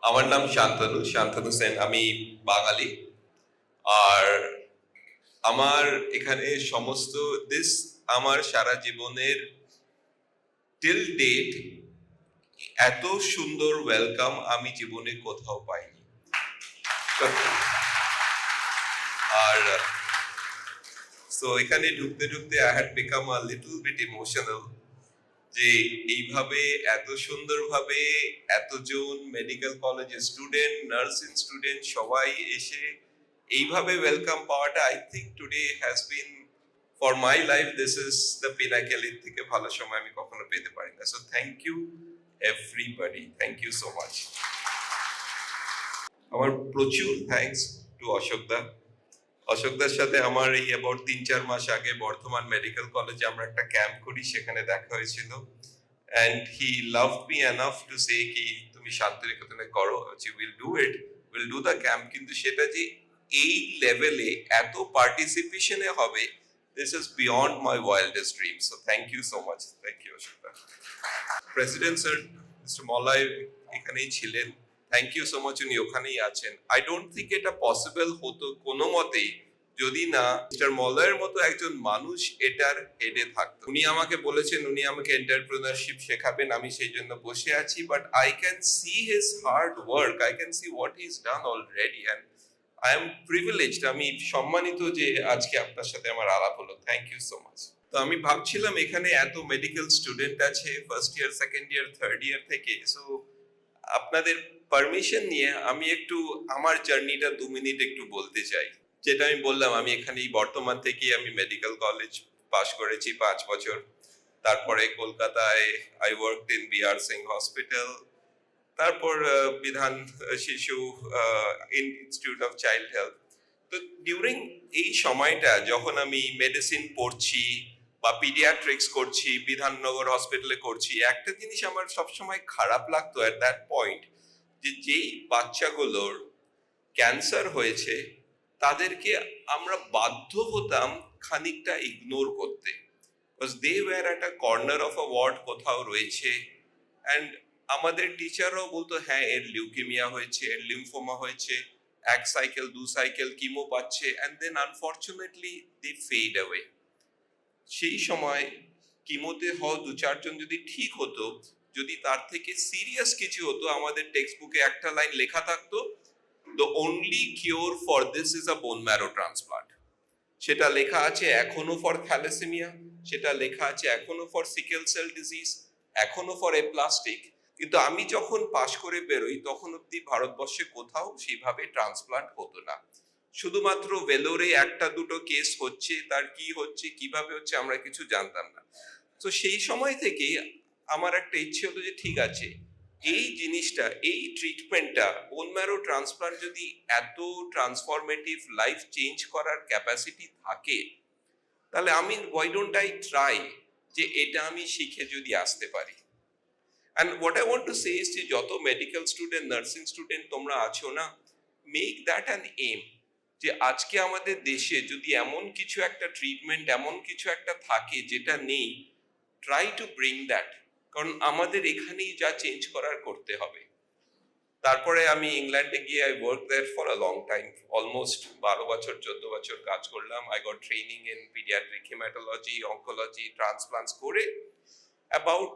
আমার নাম শান্তনু শান্তনু সেন। আমি বাঙালি। আর আমার এখানে সমস্ত দিস আমার সারা জীবনের টিল ডেট এত সুন্দর ওয়েলকাম আমি জীবনে কোথাও পাইনি। আর সো এখানে ঢুকতে ঢুকতে I had become a little bit emotional যে এইভাবে এত সুন্দরভাবে এতজন মেডিকেল কলেজের স্টুডেন্ট, নার্সিং স্টুডেন্ট সবাই এসে এইভাবে ওয়েলকাম পাওয়াটা I think today has been for my life this is the pinnacle. এর থেকে ভালো সময় আমি কখনো পেতে পারি না। So thank you everybody, thank you so much. আমার প্রচুর থ্যাঙ্কস টু অশোকদার সাথে আমার এই অ্যাবাউট ৩-৪ মাস আগে বর্ধমান মেডিকেল কলেজে আমরা একটা ক্যাম্প করি, সেখানে দেখা হয়েছিল। And he loved me enough to say কি তুমি শান্তিনিকেতনে করো, উইল ডু দ্য ক্যাম্প। কিন্তু সেটা যে এই লেভেলে এত পার্টিসিপেশনে হবে, this is beyond my wildest dream. So thank you so much. Thank you অশোকদা। প্রেসিডেন্ট স্যার মিস্টার মলয় এখানেই ছিলেন। থ্যাংক ইউ সো মাচ, উনি ওখানেই আছেন। আই ডোন্ট থিঙ্ক এটা পসিবল হতো কোনো মতেই যদি না মিস্টার মলয়ের মতো একজন মানুষ এটার হেডে থাকতো। উনি আমাকে বলেছেন উনি আমাকে এন্টারপ্রেনারশিপ শেখাবেন, আমি সেই জন্য বসে আছি। But I can see his hard work, I can see what he is done already, and I am privileged, আমি সম্মানিত যে আজকে আপনার সাথে আমার আলাপ হলো। Thank you so much. তো আমি ভাবছিলাম এখানে এত মেডিকেল স্টুডেন্ট আছে first year, second year, third year থেকে। সো আপনাদের পারমিশন নিয়ে আমি একটু আমার জার্নিটা 2 মিনিট একটু বলতে চাই। যেটা আমি বললাম, আমি এখানেই বর্তমান থেকে আমি মেডিকেল কলেজ পাশ করেছি 5 বছর। তারপরে কলকাতায় I worked in BR Singh hospital. তারপর Bidhan Shishu institute of child health. তো ডিউরিং এই সময়টা যখন আমি মেডিসিন পড়ছি বা পিডিয়াট্রিক্স করছি, বিধাননগর হসপিটালে করছি, একটা জিনিস আমার সবসময় খারাপ লাগতো এট দ্যাট পয়েন্ট, যে যেই বাচ্চাগুলোর ক্যান্সার হয়েছে তাদেরকে আমরা বাধ্য হতাম খানিকটা ইগনোর করতে, because they were at a corner of a ward কোথাও রয়েছে। অ্যান্ড আমাদের টিচাররাও বলতো হ্যাঁ এর লিউকেমিয়া হয়েছে, এর লিম্ফোমা হয়েছে, 1 সাইকেল 2 সাইকেল কিমো পাচ্ছে, and then unfortunately they fade away. সেই সময় কিমোতে হওয়া 2-4 জন যদি ঠিক হতো, যদি তার থেকে সিরিয়াস কিছু হতো, আমাদের টেক্সট বুকে একটা লাইন লেখা থাকতো, the only cure for this is a bone marrow transplant. সেটা লেখা আছে এখনো ফর থ্যালাসেমিয়া, সেটা লেখা আছে এখনো ফর সিকেল সেল ডিজিজ, এখনো ফর এপ্লাস্টিক। কিন্তু আমি যখন পাশ করে বেরোই তখন অব্দি ভারতবর্ষে কোথাও সেইভাবে ট্রান্সপ্লান্ট হতো না। শুধুমাত্র ভেলোরে 1-2 কেস হচ্ছে, তার কি হচ্ছে কিভাবে হচ্ছে আমরা কিছু জানতাম না। তো সেই সময় থেকে আমার একটা ইচ্ছে হলো যে ঠিক আছে, এই জিনিসটা, এই ট্রিটমেন্টটা, বোন ম্যারো ট্রান্সপ্লান্ট যদি এত ট্রান্সফরমেটিভ লাইফ চেঞ্জ করার ক্যাপাসিটি থাকে, তাহলে আমি ওয়াই ডোন্ট আই ট্রাই যে এটা আমি শিখে যদি আসতে পারি। And what I want to say is যে যত মেডিকেল স্টুডেন্ট, নার্সিং স্টুডেন্ট তোমরা আছো না, মেক দ্যাট অ্যান এম, যে আজকে আমাদের দেশে যদি এমন কিছু একটা ট্রিটমেন্ট, এমন কিছু একটা থাকে যেটা নেই, ট্রাই টু ব্রিং দ্যাট। কারণ আমাদের এখানেই যা চেঞ্জ করার করতে হবে। তারপরে আমি ইংল্যান্ডে গিয়ে I work there for a long time, almost 12 বছর 14 বছর কাজ করলাম। I got training in paediatric haematology, oncology, transplants করে অ্যাবাউট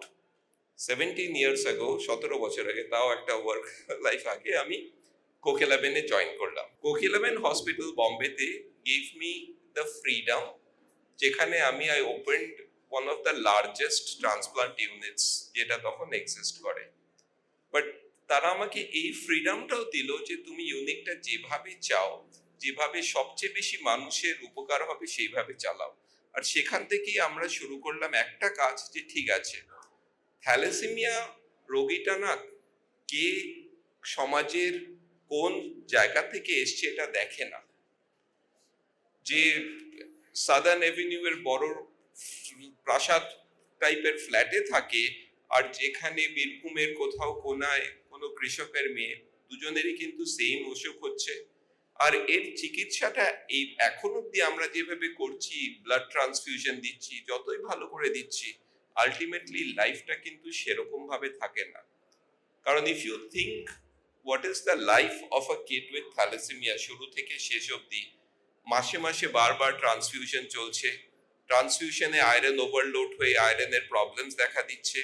17 ইয়ার্স আগো, 17 বছর আগে, তাও একটা ওয়ার্ক লাইফ আগে, আমি কোকিলাবেনে জয়েন করলাম। কোকিলাবেন হসপিটাল বম্বেতে গিভ মি দ্য ফ্রিডম, যেখানে আমি I opened one of the largest transplant units যেটা তখন এক্সিস্ট করে। বাট তারা আমাকে এই ফ্রিডমটাও দিল যে তুমি ইউনিটটা যেভাবে চাও, যেভাবে সবচেয়ে বেশি মানুষের উপকার হবে সেইভাবে চালাও। আর সেখান থেকেই আমরা শুরু করলাম একটা কাজ, যে ঠিক আছে থ্যালাসেমিয়া রোগীটা না কে সমাজের কোন জায়গা থেকে এসছে এটা দেখে না। যে সাদার্ন এভিনিউ এর বড় প্রাসাদ টাইপের ফ্ল্যাটে থাকে, আর যেখানে বীরভূমের কোথাও কোনায় কোনো কৃষকের মেয়ে, দুজনেরই কিন্তু সেম অসুখ হচ্ছে। আর এর চিকিৎসাটা এই এখন অব্দি আমরা যেভাবে করছি, ব্লাড ট্রান্সফিউশন দিচ্ছি, যতই ভালো করে দিচ্ছি, আলটিমেটলি লাইফটা কিন্তু সেরকম ভাবে থাকে না। কারণ if you think what is the life of a kid with thalassemia শুরু থেকে শেষ অবধি মাসে মাসে বারবার ট্রান্সফিউশন চলছে, ট্রান্সফিউশনে আয়রন ওভারলোড হয়ে আয়রনের প্রবলেমস দেখা দিচ্ছে।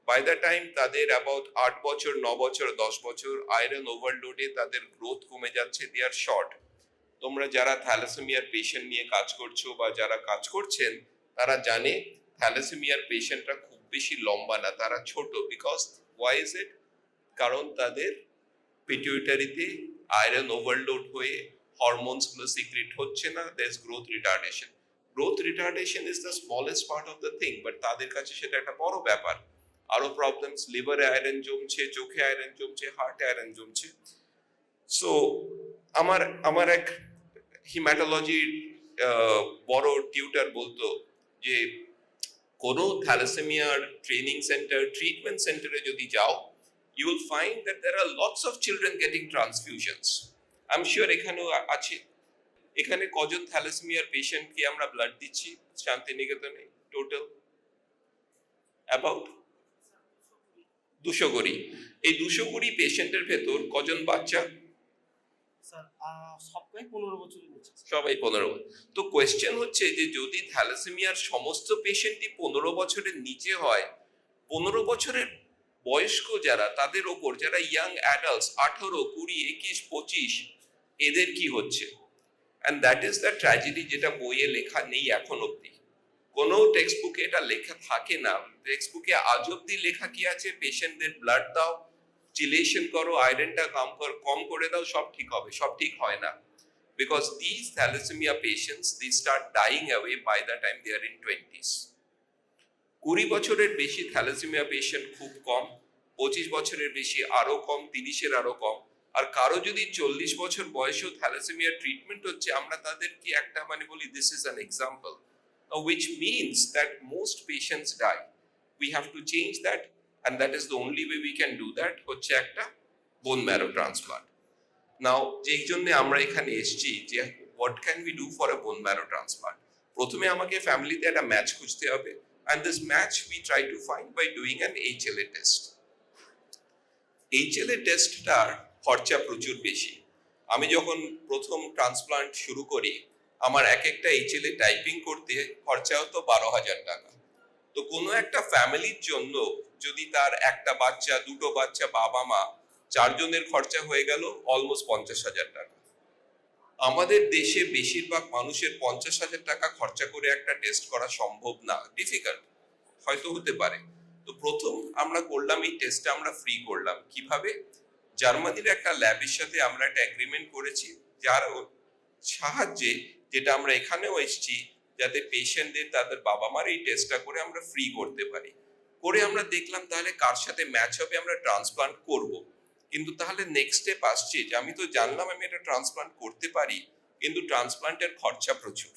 বাই দ্য টাইম তাদের অ্যাবাউট 8 বছর 9 বছর 10 বছর আয়রন ওভারলোডে তাদের গ্রোথ কমে যাচ্ছে, দে আর শর্ট। তোমরা যারা থ্যালাসেমিয়ার পেশেন্ট নিয়ে কাজ করছো বা যারা কাজ করছেন তারা জানে থ্যালাসেমিয়ার পেশেন্টরা খুব বেশি লম্বা না, তারা ছোট। Because why is it? কারণ তাদের পিটুইটারিতে আয়রন ওভারলোড হয়ে হরমোনস গুলো সিক্রেট হচ্ছে না, there is growth retardation. Growth retardation is the smallest part of the thing, but তাদের কাছে সেটা একটা বড় ব্যাপার। আরো প্রবলেমস, লিভারে আয়রন জমছে, চোখে আয়রন জমছে, হার্টে আয়রন জমছে। সো আমার এক হিমাটোলজির বড় টিউটার বলতো যে কোনো থ্যালাসেমিয়ার ট্রেনিং সেন্টার, ট্রিটমেন্ট সেন্টারে যদি যাও, you will find that there are lots of children getting transfusions. I'm sure এখানেও আছে। এখানে কজন থ্যালাসেমিয়ার পেশেন্টকে আমরা ব্লাড দিচ্ছি শান্তিনিকেতনে? Total about 220। এই 220 পেশেন্টের ভেতর কজন বাচ্চা? সবাই 15 বছর। তো কোয়েশ্চেন হচ্ছে যে যদি থ্যালাসেমিয়ার সমস্ত পেশেন্টই 15 বছরের নিচে হয়, 15 বছরের বয়স্ক যারা, তাদের ওপর যারা ইয়াং অ্যাডাল্টস 18, 20, 21, 25, এদের কি হচ্ছে? And that is the tragedy, যেটা বইয়ে লেখা নেই এখন অব্দি। কোনো টেক্সট বুকে এটা লেখা থাকে না। টেক্সট বুকে আজ অব্দি লেখা কি আছে? পেশেন্টদের ব্লাড দাও, চিলেশন করো, আয়রনটা কম করে দাও, সব ঠিক হবে। সব ঠিক হয় না। Because these thalassemia patients, they start dying away by the time they are in 20s. 20 বছরের বেশি থ্যালাসেমিয়া পেশেন্ট খুব কম, 25 বছরের বেশি আরো কম, 30-এর আরো কম। আর কারো যদি 40 বছর বয়সেও থ্যালাসেমিয়া ট্রিটমেন্ট হচ্ছে, আমরা তাদেরকে একটা বলি this is an example, which means that most patients die. We have to change that, and that is the only way we can do that, হচ্ছে একটা বোন ম্যারো ট্রান্সপ্লান্ট। নাও যেই জন্য আমরা এখানে এসেছি যে what can we do for a bone marrow transplant, প্রথমে আমাকে ফ্যামিলিতে একটা ম্যাচ খুঁজতে হবে, and this match we try to find by doing an HLA test. HLA টেস্টটার খরচা প্রচুর বেশি। আমি যখন প্রথম ট্রান্সপ্লান্ট শুরু করি, আমার একটা HLA টাইপিং করতে খরচা হতো 12,000 টাকা। তো কোনো একটা ফ্যামিলির জন্য যদি তার একটা বাচ্চা, দুটো বাচ্চা, বাবা মা, 4 জনের খরচা হয়ে গেল অলমোস্ট 50,000 টাকা। আমাদের দেশে বেশিরভাগ মানুষের 50,000 টাকা খরচা করে একটা টেস্ট করা সম্ভব না, ডিফিকাল্ট। হয়তো হতে পারে। তো প্রথম আমরা করলাম এই টেস্টটা আমরা ফ্রি করলাম। কিভাবে? জার্মানির একটা ল্যাবের সাথে আমরা একটা এগ্রিমেন্ট করেছি, যার সাহায্যে, যেটা আমরা এখানেও এসেছি, যাতে পেশেন্টদের তাদের বাবা মার এই টেস্টটা করে আমরা ফ্রি করতে পারি। করে আমরা দেখলাম তাহলে কার সাথে ম্যাচ হবে আমরা ট্রান্সপ্লান্ট করব। কিন্তু তাহলে নেক্সট স্টেপ আসছে যে আমি তো জানলাম আমি এটা ট্রান্সপ্লান্ট করতে পারি, কিন্তু ট্রান্সপ্লান্টের খরচা প্রচুর।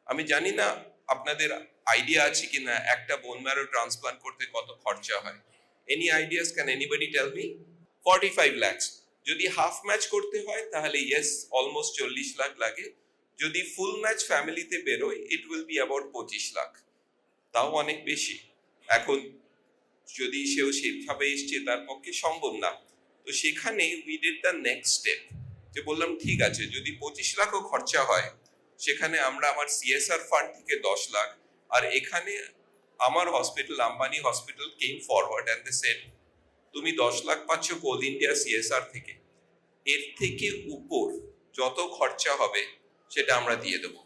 আমি জানি না আপনাদের আইডিয়া আছে কিনা একটা বোন ম্যারো ট্রান্সপ্লান্ট করতে কত খরচা হয়? Any ideas? Can anybody tell me? 45 lakh. যদি হাফ ম্যাচ করতে হয় তাহলে ইয়েস, অলমোস্ট 40 লাখ লাগে। যদি ফুল ম্যাচ ফ্যামিলিতে বেরোয়, it will be about 25 lakh. তাও অনেক বেশি। এখন যদি সেও সেভাবে এসছে, তার পক্ষে সম্ভব না। তো সেখানে we did the next step, যে বললাম ঠিক আছে, যদি 25 লাখও খরচা হয়, সেখানে আমরা আমার CSR ফান্ড থেকে 10 লাখ, আর এখানে আমার hospital, Ambani hospital came forward and they said, তুমি 10 লাখ পাচ্ছ কোল ইন্ডিয়া CSR থেকে, এর থেকে উপর যত খরচা হবে সেটা আমরা দিয়ে দেবো।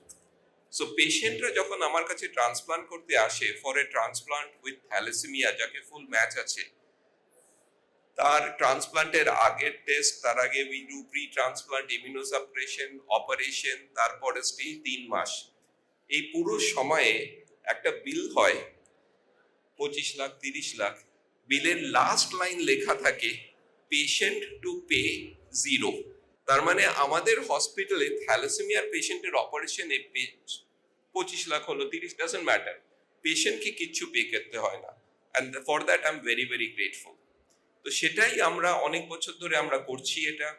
সো পেশেন্টরা যখন আমার কাছে ট্রান্সপ্লান্ট করতে আসে for a transplant with thalassemia, যাকে ফুল ম্যাচ আছে, তার ট্রান্সপ্লান্টের আগের টেস্ট, তার আগে we do pre transplant immunosuppression, operation, তারপরে স্টে 3 মাস। এই পুরো সময়ে একটা বিল হয় 25 লাখ, 30 লাখ। বিলের লাস্ট লাইন লেখা থাকে পেশেন্ট টু পে 0। তার মানে আমাদের হসপিটালে থ্যালাসেমিয়ার পেশেন্টের অপারেশনে 25 লাখ হলো, 30, ডাজন্ট ম্যাটার, পেশেন্টকে কিচ্ছু পে করতে হয় না। And for that I am very very grateful. তো সেটাই আমরা অনেক বছর ধরে আমরা করছি। এটা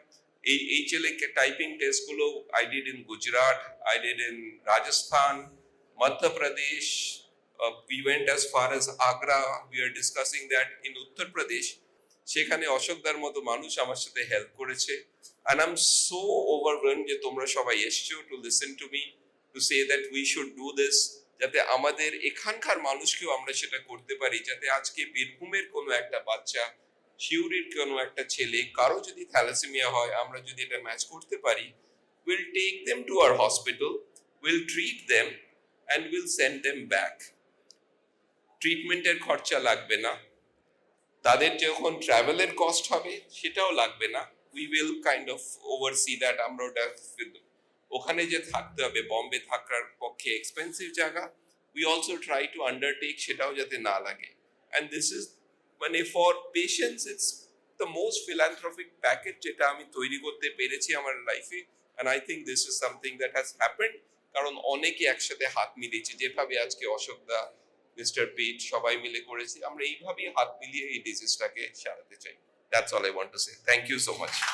এই HLA টাইপিং টেস্টগুলো I did in Gujarat, I did in Rajasthan, Madhya Pradesh, we went as far as Agra, we are discussing that in Uttar Pradesh. সেখানে অশোকদার মতো মানুষ আমার সাথে হেল্প করেছে, and I'm so overwhelmed যে তোমরা সবাই এসছো to listen to me, to say that we should do this, যাতে আমাদের এখানকার মানুষকেও আমরা সেটা করতে পারি, যাতে আজকে বীরভূমের কোনো একটা বাচ্চা, সিউড়ির কোনো একটা ছেলে, কারো যদি থ্যালাসেমিয়া হয়, আমরা যদি এটা ম্যাচ করতে পারি, we'll take them to our hospital, we'll treat them and we'll send them back. ট্রিটমেন্টের খরচা লাগবে না, তাদের যখন ট্রাভেলের কস্ট হবে সেটাও লাগবে না, we will kind of oversee that. আমরা ওটা ওখানে যে থাকতে হবে, বম্বে থাকার পক্ষে এক্সপেন্সিভ জায়গা, we also try to undertake সেটাও যাতে না লাগে। অ্যান্ড দিস ইজ মানে for patients it's the most philanthropic package যেটা আমি তৈরি করতে পেরেছি আমার লাইফে, and I think this is something that has happened, কারণ অনেকে একসাথে হাত মিলিয়েছে, যেভাবে আজকে অশোকদা, মিস্টার পিট সবাই মিলে করেছি, আমরা এইভাবেই হাত মিলিয়ে এই ডিজিজটাকে সারাতে চাই। That's all I want to say. Thank you so much.